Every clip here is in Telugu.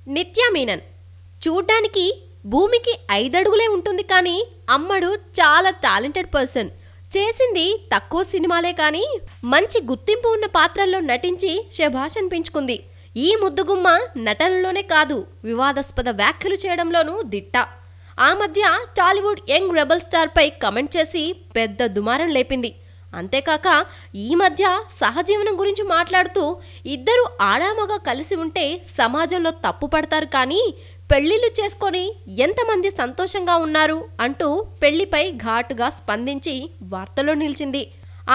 నిత్యా మీనన్ చూడ్డానికి భూమికి 5 అడుగులే ఉంటుంది, కానీ అమ్మడు చాలా టాలెంటెడ్ పర్సన్. చేసింది తక్కువ సినిమాలే కానీ మంచి గుర్తింపు ఉన్న పాత్రల్లో నటించి శభాష్ అనిపించుకుంది. ఈ ముద్దుగుమ్మ నటనలోనే కాదు, వివాదాస్పద వ్యాఖ్యలు చేయడంలోనూ దిట్ట. ఆ మధ్య టాలీవుడ్ యంగ్ రెబల్ స్టార్ పై కమెంట్ చేసి పెద్ద దుమారం లేపింది. అంతేకాక ఈ మధ్య సహజీవనం గురించి మాట్లాడుతూ ఇద్దరు ఆడామగ కలిసి ఉంటే సమాజంలో తప్పు పడతారు, కానీ పెళ్లిళ్ళు చేసుకొని ఎంతమంది సంతోషంగా ఉన్నారు అంటూ పెళ్లిపై ఘాటుగా స్పందించి వార్తల్లో నిలిచింది.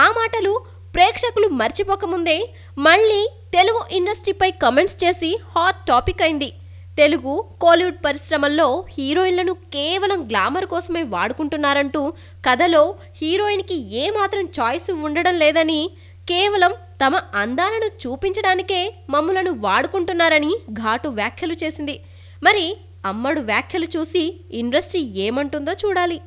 ఆ మాటలు ప్రేక్షకులు మర్చిపోకముందే మళ్ళీ తెలుగు ఇండస్ట్రీపై కమెంట్స్ చేసి హాట్ టాపిక్ అయింది. తెలుగు కోలీవుడ్ పరిశ్రమల్లో హీరోయిన్లను కేవలం గ్లామర్ కోసమే వాడుకుంటున్నారంటూ, కథలో హీరోయిన్కి ఏమాత్రం చాయిస్ ఉండడం లేదని, కేవలం తమ అందాలను చూపించడానికే మమ్ములను వాడుకుంటున్నారని ఘాటు వ్యాఖ్యలు చేసింది. మరి అమ్మడు వ్యాఖ్యలు చూసి ఇండస్ట్రీ ఏమంటుందో చూడాలి.